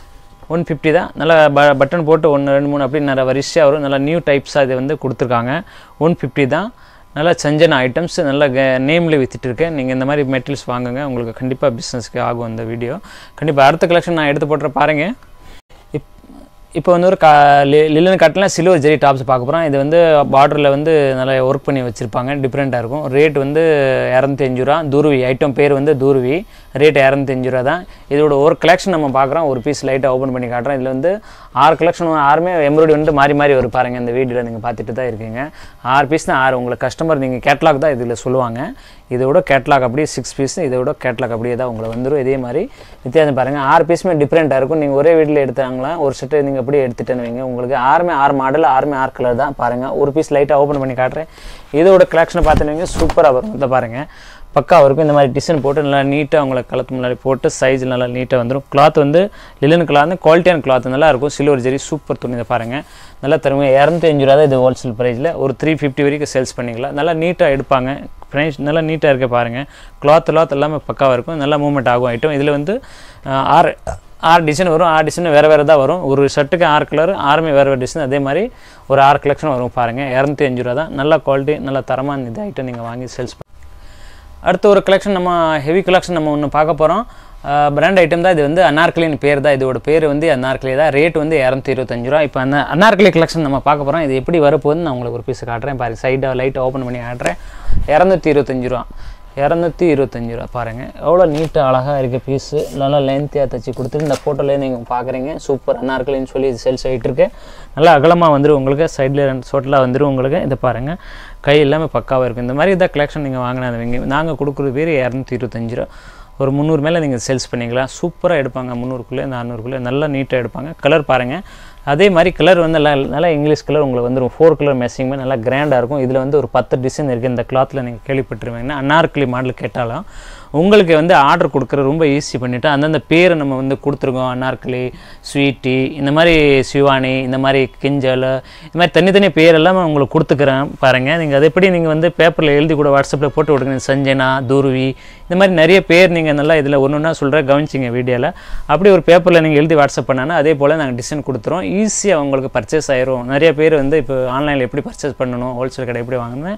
150 தான். நல்லா பட்டன் போட்டு 1 2 3 அப்படின்னு நிறைய வரிசையாக வரும். நல்லா நியூ டைப்ஸாக இது வந்து கொடுத்துருக்காங்க. 150 தான். நல்லா சஞ்சனா ஐட்டம்ஸ் நல்லா நேமில் விற்றுட்டு இருக்கேன். நீங்கள் இந்த மாதிரி மெட்டீரியல்ஸ் வாங்குங்க. உங்களுக்கு கண்டிப்பாக பிஸ்னஸ்க்கு ஆகும் இந்த வீடியோ. கண்டிப்பாக அடுத்த கலெக்ஷன் நான் எடுத்து போட்டுற பாருங்கள். இப்போ வந்து ஒரு லிலன் காட்டில் சில்வர் ஜெரி டாப்ஸ் பார்க்க போகிறோம். இது வந்து பார்டரில் வந்து நல்லா ஒர்க் பண்ணி வச்சுருப்பாங்க. டிஃப்ரெண்ட்டாக இருக்கும். ரேட் வந்து 205 ரூபா. தூர்வி ஐட்டம் பேர் வந்து தூர்வி. ரேட் 205 ரூபா தான். இதோட ஒரு கலெக்ஷன் நம்ம பார்க்குறோம். ஒரு பீஸ் லைட்டாக ஓப்பன் பண்ணி காட்டுறோம். இதில் வந்து 6 கலெக்ஷன் 6மே எம்ப்ராய்டரி வந்து மாறி வரும் பாருங்கள். இந்த வீடியோவில் நீங்கள் பார்த்துட்டு தான் இருக்கீங்க. 6 பீஸ் தான். 6 உங்களுக்கு கஸ்டமர் நீங்கள் கேட்லாக் தான் இதில் சொல்லுவாங்க. இதோட கேட்லாக் அப்படியே 6 பீஸ். இதோட கேட்லாக் அப்படியே தான் உங்களை வந்துடும். இதே மாதிரி வித்தியாசம் பாருங்கள். 6 பீஸுமே டிஃப்ரெண்ட்டாக இருக்கும். நீங்கள் ஒரே வீட்டில் எடுத்தாங்களா ஒரு செட்டு நீங்கள் அப்படியே எடுத்துகிட்டேன்னு வைங்க. உங்களுக்கு 6மே 6 மாடல் 6மே 6 கலர் தான் பாருங்கள். ஒரு பீஸ் லைட்டாக ஓப்பன் பண்ணி காட்டுறேன். இதோட கலெக்ஷனை பார்த்துன்னு வைங்க சூப்பராக வரும். இதை பாருங்கள் பக்காவாக இருக்கும். இந்த மாதிரி டிசைன் போட்டு நல்லா நீட்டாக உங்களை கலத்து முன்னாடி போட்டு சைஸ் நல்லா நீட்டாக வந்துடும். கிளாத் வந்து லிலன் கிளாத் குவாலிட்டியான கிளாத் நல்லா இருக்கும். சில்வர் ஜெரி சூப்பர் துணி. இதை பாருங்கள் நல்லா தருவாங்க. 205 ரூபா தான் இது ஹோல்சேல் ப்ரைஸில். ஒரு 350 வரைக்கும் சேல்ஸ் பண்ணிக்கலாம். நல்லா நீட்டாக எடுப்பாங்க. ப்ரைஸ் நல்லா நீட்டாக இருக்க பாருங்கள். கிளாத் எல்லாமே பக்காவாக இருக்கும். நல்லா மூவ்மெண்ட் ஆகும் ஐட்டம். இதில் வந்து 6 டிசைன் வரும். 6 டிசைன் வேறு தான் வரும். ஒரு ஷர்ட்டுக்கு 6 கலர் 6மே வேறு டிசைன். அதே மாதிரி ஒரு 6 கலெக்ஷன் வரும் பாருங்கள். 205 ரூபா தான். நல்ல குவாலிட்டி நல்ல தரமான இது ஐட்டம் நீங்கள் வாங்கி சேல்ஸ் பண்ணி. அடுத்த ஒரு கலெக்ஷன் நம்ம ஹெவி கலெக்ஷன் நம்ம ஒன்று பார்க்க போகிறோம். பிராண்ட் ஐட்டம் தான். இது வந்து அனார்கலின்னு பேர் தான். இதோட பேர் வந்து அனார்கலி தான். ரேட் வந்து 225 ரூபா. இப்போ அந்த அனார்கலி கலெக்ஷன் நம்ம பார்க்க போகிறோம். இது எப்படி வரப்போகுதுன்னு நான் உங்களுக்கு ஒரு பீஸ் காட்டுறேன் பாருங்கள். சைடாக லைட்டாக ஓப்பன் பண்ணி காட்டுறேன். 225 ரூபா. 225 ரூபா பாருங்கள். எவ்வளோ நீட்டாக அழகாக இருக்குது பீஸு. நல்லா லென்த்தியாக தைச்சி கொடுத்துட்டு இந்த ஃபோட்டோலேயே நீங்கள் பார்க்குறீங்க. சூப்பர் அனார்கலின்னு சொல்லி இது சேல்ஸ் ஆகிட்டு இருக்கு. நல்லா அகலமாக வந்துடும் உங்களுக்கு. சைடில் 2 சோட்டில் வந்துடும் உங்களுக்கு. இதை பாருங்கள். கை எல்லாமே பக்காவாக இருக்கும். இந்த மாதிரி இதான் கலெக்ஷன் நீங்கள் வாங்கினாதவங்க. நாங்கள் கொடுக்குறது பேர் 225 ரூபா. ஒரு 300 மேலே நீங்கள் சேல்ஸ் பண்ணிக்கலாம். சூப்பராக எடுப்பாங்க. 300குள்ளே 400குள்ளே நல்லா நீட்டாக எடுப்பாங்க. கலர் பாருங்கள். அதே மாதிரி கலர் வந்து நல்லா இங்கிலீஷ் கலர் உங்களுக்கு வந்துடும். 4 கலர் மேட்சிங்குமே நல்லா கிராண்டாக இருக்கும். இதில் வந்து ஒரு 10 டிசைன் இருக்குது. இந்த கிளாத்தில் நீங்கள் கேள்விப்பட்டிருவீங்கன்னா அனார்கலி மாடல் கேட்டாலும் உங்களுக்கு வந்து ஆர்டர் கொடுக்குற ரொம்ப ஈஸி பண்ணிவிட்டு அந்தந்த பேரை நம்ம வந்து கொடுத்துருக்கோம். அனார்கலி, ஸ்வீட்டி, இந்த மாதிரி சிவானி, இந்த மாதிரி கிஞ்சல், இந்த மாதிரி தனித்தனி பேர் எல்லாமே உங்களுக்கு கொடுத்துக்கிறேன் பாருங்கள். நீங்கள் அதை எப்படி நீங்கள் வந்து பேப்பரில் எழுதி கூட வாட்ஸ்அப்பில் போட்டு விடுங்க. சஞ்சனா, துருவி, இந்த மாதிரி நிறைய பேர் நீங்கள் நல்லா இதில் ஒன்று சொல்கிறேன் கவனிச்சிங்க வீடியோவில். அப்படி ஒரு பேப்பரில் நீங்கள் எழுதி வாட்ஸ்அப் பண்ணாலும் அதே போல் நாங்கள் டிசைன் கொடுத்துருவோம். ஈஸியாக உங்களுக்கு பர்ச்சேஸ் ஆயிரும். நிறைய பேர் வந்து இப்போ ஆன்லைனில் எப்படி பர்ச்சேஸ் பண்ணணும், ஹோல்சேல் கடை எப்படி வாங்கணும்னு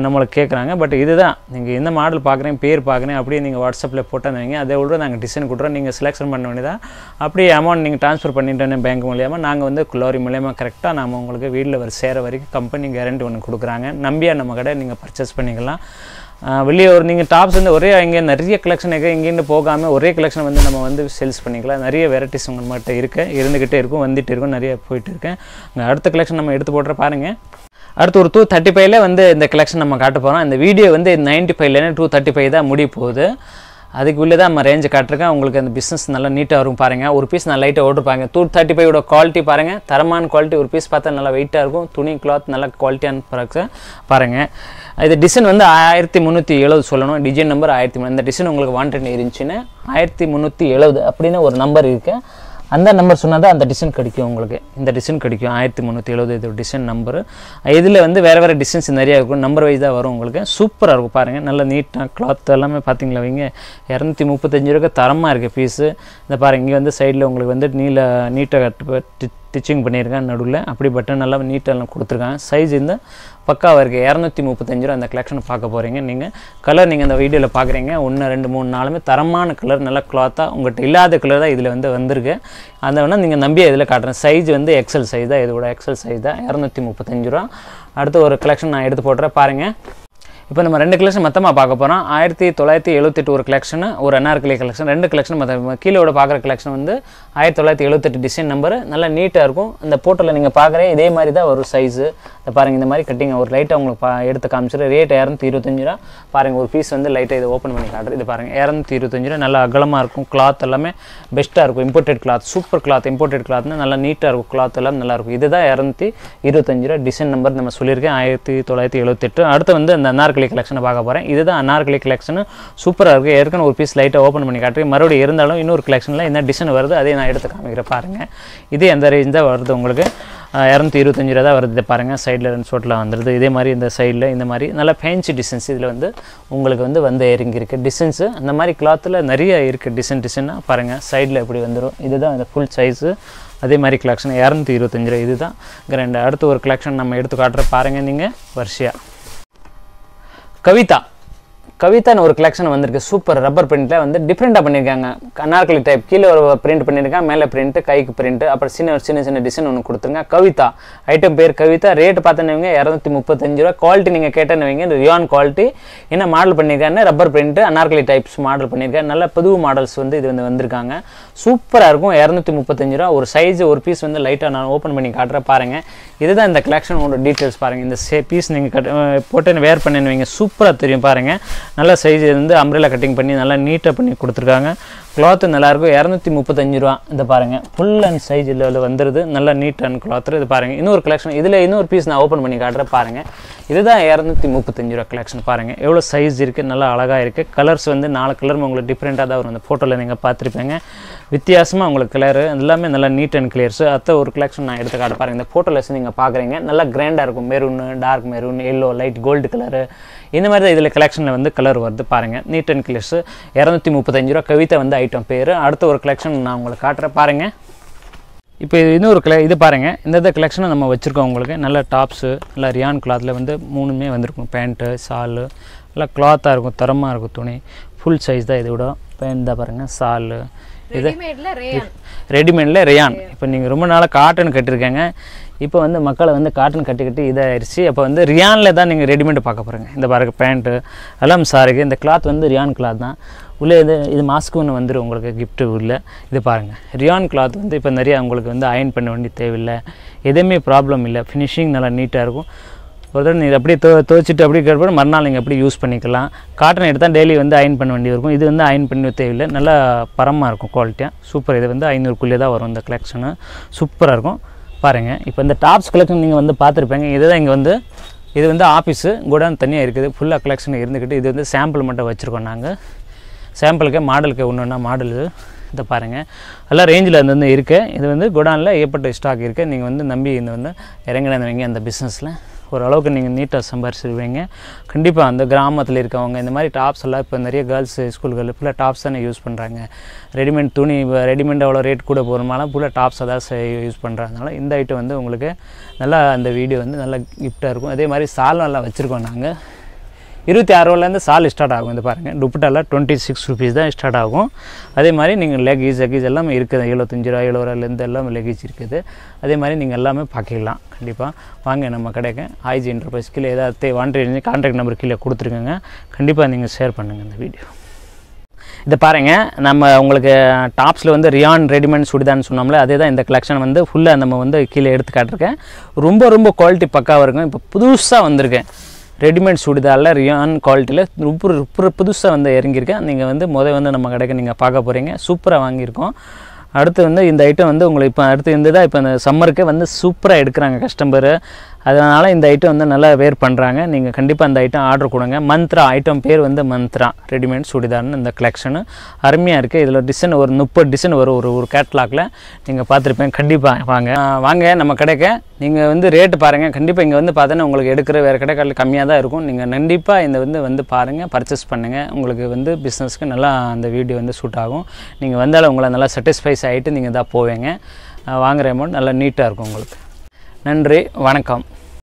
நம்மளுக்கு கேட்குறாங்க. பட் இதுதான் நீங்கள் எந்த மாடல் பார்க்குறேன், பேர் பார்க்குறேன், அப்படியே நீங்கள் வாட்ஸ்அப்பில் போட்டால் வைங்க. அதை விட நாங்கள் டிசைன் கொடுக்குறோம். நீங்கள் செலெக்ஷன் பண்ண வேண்டியதான். அப்படியே அமௌண்ட் நீங்கள் ட்ரான்ஸ்ஃபர் பண்ணிட்டோன்னே பேங்க் மூலியமாக நாங்கள் வந்து லாரி மூலியமாக கரெக்டாக நம்ம உங்களுக்கு வீட்டில் சேர வரைக்கும் கம்பெனி கேரண்டி ஒன்று கொடுக்குறாங்க. நம்பியாக நம்ம கடை நீங்கள் பர்ச்சேஸ் பண்ணிக்கலாம். வெளியூர் நீங்கள் டாப்ஸ் வந்து ஒரே இங்கே நிறைய கலெக்ஷன் இருக்குது, இங்கேருந்து போகாமல் ஒரே கலெக்ஷன் வந்து நம்ம வந்து சேல்ஸ் பண்ணிக்கலாம். நிறைய வெரைட்டிஸ் உங்கள் மட்டும் இருந்துக்கிட்டே இருக்கும், வந்துட்டு இருக்கும், நிறைய போயிட்டு இருக்கேன். அடுத்த கலெக்ஷன் நம்ம எடுத்து போடுற பாருங்கள். அடுத்து ஒரு 235ல வந்து இந்த கலெக்ஷன் நம்ம காட்ட போகிறோம். இந்த வீடியோ வந்து 95லேருந்து 235 தான் முடிய போகுது. அதுக்குள்ளே தான் நம்ம ரேஞ்சு காட்டிருக்கேன். உங்களுக்கு அந்த பிஸ்னஸ் நல்லா நீட்டாக வரும் பாருங்கள். ஒரு பீஸ் நான் லைட்டாக ஓட்டு பாருங்கள். 235 குவாலிட்டி பாருங்கள், தரமான குவாலிட்டி. ஒரு பீஸ் பார்த்தா நல்லா வெயிட்டாக இருக்கும், துணி கிளாத் நல்லா குவாலிட்டியான ப்ராடக்ட்ஸை பாருங்கள். இது டிசைன் வந்து 1370 சொல்லணும், டிசைன் நம்பர் 1300. இந்த டிசைன் உங்களுக்கு வாண்டட் இருந்துச்சுன்னு 1370 அப்படின்னு ஒரு நம்பர் இருக்குது. அந்த நம்பர் சொன்னால் தான் அந்த டிசைன் கிடைக்கும் உங்களுக்கு. இந்த டிசைன் கிடைக்கும் 1370 இது டிசைன் நம்பரு. இதில் வந்து வேறு டிசைன்ஸ் நிறையா இருக்கும், நம்பர் வைஸ் தான் வரும் உங்களுக்கு. சூப்பராக இருக்கும் பாருங்கள், நல்லா நீட்டாக கிளாத் எல்லாமே பார்த்தீங்களா வைங்க. 235 ரூபாய்க்கு தரமாக இருக்குது பீஸு. இந்த பாருங்கள், இங்கே வந்து சைடில் உங்களுக்கு வந்து நீட்டாக ஸ்டிச்சிங் பண்ணியிருக்கேன் நடுவில். அப்படி பட்டன் நல்லா நீட்டாக கொடுத்துருக்காங்க. சைஸ் இந்த பக்காவாக இருக்குது. 235 ரூபா அந்த கலெக்ஷன் பார்க்க போகிறீங்க நீங்கள். கலர் நீங்கள் இந்த வீடியோவில் பார்க்குறீங்க 1 2 3 4 தரமான கலர், நல்ல கிளாத்தாக. உங்கள்கிட்ட இல்லாத கலர் தான் இதில் வந்து வந்திருக்கு. அதை வேணால் நீங்கள் நம்பியே இதில் காட்டுறேன். சைஸ் வந்து எக்ஸல் சைஸ் தான், இதோட எக்ஸல் சைஸ் தான். 235 ரூபா. அடுத்து ஒரு கலெக்ஷன் நான் எடுத்து போடுறேன் பாருங்கள். இப்போ நம்ம 2 கலெக்ஷன் மொத்தமாக பார்க்க போகிறோம். 1978 ஒரு கலெக்ஷனு, ஒரு அனார்கலி கலெக்ஷன். 2 கலெக்ஷன் மொத்தம். கீழோட பார்க்குற கலெக்ஷன் வந்து 1978 டிசைன் நம்பரு. நல்லா நீட்டாக இருக்கும். இந்த போட்டோவில் நீங்கள் பார்க்குற இதே மாதிரி தான் ஒரு சைஸு. இதை பாருங்கள், இந்த மாதிரி கட்டிங்க ஒரு லைட்டாக உங்களுக்கு எடுத்து காமிச்சிடும். ரேட் 225 ரூபா. பாருங்கள், ஒரு பீஸ் வந்து லைட்டாக இதை ஓப்பன் பண்ணி காட்டுறது. இது பாருங்கள் 225 ரூபா. நல்லா அகலமாக இருக்கும், கிளாத் எல்லாமே பெஸ்ட்டாக இருக்கும். Imported cloth, super cloth. Imported கிளாத்னா நல்லா நீட்டாக இருக்கும், கிளாத் எல்லாம் நல்லாயிருக்கும். இதுதான் 225 ரூபா. டிசைன் நம்பர் நம்ம சொல்லியிருக்கேன் 1978. அடுத்து வந்து அந்த அனார்கலி கலெக்ஷனை பார்க்க போகிறேன். இதுதான் அனார்கலி கலெக்ஷன். சூப்பராக இருக்குது. ஏற்கனவே ஒரு பீஸ் லைட்டாக ஓப்பன் பண்ணி காட்டுறேன். மறுபடியும் இருந்தாலும் இன்னொரு கலெக்ஷனில் என்ன டிசைன் வருது அதே நான் எடுத்து காமிக்கிறேன் பாருங்கள். இதே அந்த ரேஞ்ச் தான் வருது உங்களுக்கு. 225 ரூபா தான் வருது. பாருங்கள், சைடில் 2 ஷோட்டில் வந்துடுது. இதே மாதிரி இந்த சைடில் இந்த மாதிரி நல்லா ஃபேன்சி டிசைன்ஸ் இதில் உங்களுக்கு வந்து இறங்கியிருக்கு டிசைன்ஸு. அந்த மாதிரி கிளாத்தில் நிறைய இருக்குது டிசைனாக பாருங்கள். சைடில் எப்படி வந்துடும். இதுதான் இந்த ஃபுல் சைஸு. அதே மாதிரி கலெக்ஷன் 225 ரூபா. இதுதான் கிராண்ட். அடுத்து ஒரு கலெக்ஷன் நம்ம எடுத்து காட்டுற பாருங்கள் நீங்கள் வரிசையாக. கவிதான்னு ஒரு கலெக்ஷன் வந்திருக்கு. சூப்பர் ரப்பர் பிரிண்ட்டில் வந்து டிஃப்ரெண்ட்டாக பண்ணியிருக்காங்க. அனார்கலி டைப். கீழே ஒரு பிரிண்ட் பண்ணியிருக்காங்க, மேலே பிரிண்ட்டு, கைக்கு பிரிண்ட்டு, அப்புறம் சின்ன டிசைன் ஒன்று கொடுத்துருங்க. கவிதா ஐட்டம் பேர் கவிதா. ரேட்டு பார்த்தோன்னே 235 ரூபா. குவாலிட்டி நீங்கள் கேட்டேன்னு வைங்க, ரியான் குவாலிட்டி. என்ன மாடல் பண்ணியிருக்காங்க, rubber print Anarkali types model பண்ணியிருக்காங்க. நல்ல புது மாடல்ஸ் வந்து இது வந்திருக்காங்க. சூப்பராக இருக்கும். 235 ரூபா. ஒரு சைஸ் ஒரு பீஸ் வந்து லைட்டாக நான் ஓப்பன் பண்ணி காட்டுறேன் பாருங்கள். இதுதான் இந்த கலெக்ஷனோட டீட்டெயில்ஸ் பாருங்கள். இந்த பீஸ் நீங்கள் போட்டு வேர் பண்ணி வைங்க, சூப்பராக தெரியும் பாருங்கள். நல்ல சைஸ் வந்து அம்ப்ரெல்லா கட்டிங் பண்ணி நல்லா நீட்டாக பண்ணி கொடுத்துருக்காங்க. கிளாத்து நல்லாயிருக்கும். 235 ரூபா. இந்த பாருங்கள், ஃபுல் அண்ட் சைஸ் இதில் வந்துடுது. நல்லா நீட் அண்ட் கிளாத்து. இது பாருங்கள், இன்னொரு கலெக்ஷன். இதில் இன்னொரு பீஸ் நான் ஓப்பன் பண்ணி காட்டுறேன் பாருங்கள். இதுதான் 235 ரூபா கலெக்ஷன் பாருங்கள். எவ்வளோ சைஸ் இருக்குது, நல்லா அழகாக இருக்குது. கலர்ஸ் வந்து 4 கலரும் உங்களுக்கு டிஃப்ரெண்ட்டாக தான் வரும். அந்த ஃபோட்டோவில் நீங்கள் பார்த்துருப்பீங்க. வித்தியாசமாக உங்களுக்கு கலரு எல்லாமே நல்லா நீட் அண்ட் கிளியர்ஸு. அத்த ஒரு கலெக்ஷன் நான் எடுத்து காட்ட பாருங்கள். இந்த ஃபோட்டோவில் நீங்கள் பார்க்குறீங்க, நல்லா கிராண்டாக இருக்கும். Maroon, dark maroon, yellow, light gold colour, இந்த மாதிரி தான் இதில் கலெக்ஷனில் வந்து கலர் வருது பாருங்கள். NEET and கிளியர்ஸு. 235 ரூபா. கவிதா வந்து ஐட்டம் பேர். அடுத்த ஒரு கலெக்ஷன் நான் உங்களுக்கு காட்டுறேன் பாருங்கள். இப்போ இன்னொரு இது பாருங்கள். இந்த கலெக்ஷனை நம்ம வச்சுருக்கோம் உங்களுக்கு. நல்ல டாப்ஸு, நல்லா ரியான் கிளாத்தில் வந்து 3மே வந்திருக்கும். பேண்ட்டு, ஷாலு, நல்லா கிளாத்தாக இருக்கும், தரமாக இருக்கும். துணி ஃபுல் சைஸ் தான். இதோட பேண்ட் தான் பாருங்கள். ஷாலு இது ரெடிமேடில் ரியான். இப்போ நீங்கள் ரொம்ப நாளாக காட்டன் கட்டியிருக்காங்க. இப்போ வந்து மக்களை வந்து காட்டன் கட்டி இதாகிடுச்சு. அப்போ வந்து ரியானில் தான் நீங்கள் ரெடிமேட் பார்க்க போகிறீங்க. இந்த பாருங்க பேண்ட்டு எல்லாம் சாருக்கு. இந்த கிளாத் வந்து ரியான் கிளாத் தான். உள்ளே இது மாஸ்க்கு ஒன்று வந்துடும் உங்களுக்கு கிஃப்ட்டு உள்ள. இது பாருங்கள், ரியான் கிளாத் வந்து இப்போ நிறையா உங்களுக்கு வந்து அயன் பண்ண வேண்டிய தேவையில்லை. எதுவுமே ப்ராப்ளம் இல்லை. ஃபினிஷிங் நல்லா நீட்டாக இருக்கும். ஒரு தடவை நீங்கள் அப்படியே துவைச்சிட்டு அப்படியே கேட்போம், மறுநாள் நீங்கள் அப்படியே யூஸ் பண்ணிக்கலாம். காட்டன் எடுத்தால் டெய்லி வந்து அயன் பண்ண வேண்டிய இருக்கும். இது வந்து அயன் பண்ண தேவையில்லை. நல்லா பரமாக இருக்கும் குவாலிட்டியாக. சூப்பர். இது வந்து 500க்குள்ளே தான் வரும் இந்த கலெக்ஷனு. சூப்பராக இருக்கும் பாருங்கள். இப்போ இந்த டாப்ஸ் கலெக்ஷன் நீங்கள் வந்து பார்த்துருப்பீங்க. இதுதான் இங்கே வந்து இது வந்து ஆஃபீஸு குடான் தனியாக இருக்குது. ஃபுல்லாக கலெக்ஷன் இருந்துக்கிட்டு இது வந்து சாம்பிள் மட்டும் வச்சுருக்கோம் நாங்கள். சாம்பிளுக்கு மாடலுக்கு ஒன்றுன்னா மாடல் இதை பாருங்கள். எல்லாம் ரேஞ்சில் வந்து இருக்குது. இது வந்து குடானில் ஏற்பட்ட ஸ்டாக் இருக்குது. நீங்கள் வந்து நம்பி இந்த வந்து இறங்கினவங்க அந்த பிஸ்னஸில் ஓரளவுக்கு நீங்கள் நீட்டாக சம்பாரிச்சிருவீங்க. கண்டிப்பாக அந்த கிராமத்தில் இருக்கவங்க இந்த மாதிரி டாப்ஸ் எல்லாம் இப்போ நிறைய கேர்ள்ஸ் ஸ்கூல்கள் ஃபுல்லாக டாப்ஸ் தானே யூஸ் பண்ணுறாங்க. ரெடிமேட் துணி ரெடிமேட் அவ்வளோ ரேட் கூட போகிறதுனால ஃபுல்லாக டாப்ஸை தான் யூஸ் பண்ணுறதுனால இந்த ஐட்டம் வந்து உங்களுக்கு நல்லா அந்த வீடியோ வந்து நல்லா கிஃப்டாக இருக்கும். அதே மாதிரி சால் நல்லா வச்சுருக்கோம் நாங்கள். 26 சால் ஸ்டார்ட் ஆகும். இது பாருங்கள் துப்பட்டாவில் 26 rupees தான் ஸ்டார்ட் ஆகும். அதே மாதிரி நீங்கள் லெகிஸ் எல்லாமே இருக்குது. 75 ரூபா எல்லாம் லெகிஸ் இருக்குது. அதே மாதிரி நீங்கள் எல்லாமே பார்க்கலாம். கண்டிப்பாக வாங்க நம்ம கடைக்கு. ஆய்ஜி என்டர்பிரைஸ் கீழே ஏதாவது வாண்டட் கான்டாக்ட் நம்பர் கீழே கொடுத்துருக்கோங்க. கண்டிப்பாக நீங்கள் ஷேர் பண்ணுங்கள் இந்த வீடியோ. இதை பாருங்கள், நம்ம உங்களுக்கு டாப்ஸில் வந்து ரியான் ரெடிமேட் சுடிதான்னு சொன்னோம்ல, அதே தான் இந்த கலெக்ஷன் வந்து ஃபுல்லாக நம்ம வந்து கீழே எடுத்து காட்டிருக்கேன். ரொம்ப குவாலிட்டி பக்காவாக இருக்கும். இப்போ புதுசாக வந்திருக்கேன் ரெடிமேட் சுடிதாரில் ரியான் குவாலிட்டியில் ரொம்ப புதுசாக வந்து இறங்கியிருக்கேன். நீங்கள் வந்து வந்து நம்ம கடைக்கு நீங்கள் பார்க்க போகிறீங்க. சூப்பராக வாங்கியிருக்கோம். அடுத்து வந்து இந்த ஐட்டம் வந்து உங்களுக்கு இப்போ அடுத்து இருந்ததாக இப்போ இந்த சம்மருக்கு வந்து சூப்பராக எடுக்கிறாங்க கஸ்டமரு. அதனால் இந்த ஐட்டம் வந்து நல்லா வேர் பண்ணுறாங்க. நீங்கள் கண்டிப்பாக அந்த ஐட்டம் ஆர்டர் கொடுங்க. மந்த்ரா ஐட்டம் பேர் வந்து மந்த்ரா ரெடிமேட் சுடிதார்னு இந்த கலெக்ஷனு அருமையாக இருக்குது. இதில் டிசைன் ஒரு 30 டிசைன் வரும் ஒரு கேட்லாகில். நீங்கள் பார்த்துருப்பேன். கண்டிப்பாக வாங்க நம்ம கடைக்கு. நீங்கள் வந்து ரேட்டு பாருங்கள். கண்டிப்பாக இங்கே வந்து பார்த்தோன்னா உங்களுக்கு எடுக்கிற வேறு கடைக்காலில் கம்மியாக தான் இருக்கும். நீங்கள் கண்டிப்பாக இந்த வந்து பாருங்கள், பர்ச்சேஸ் பண்ணுங்கள். உங்களுக்கு வந்து பிஸ்னஸ்க்கு நல்லா அந்த வீடியோ வந்து சூட் ஆகும். நீங்கள் வந்தாலும் உங்களை நல்லா சாட்டிஸ்ஃபைஸ் ஆகிட்டு நீங்கள் தான் போவீங்க. வாங்குகிற அமௌண்ட் நல்லா நீட்டாக இருக்கும் உங்களுக்கு. நன்றி, வணக்கம்.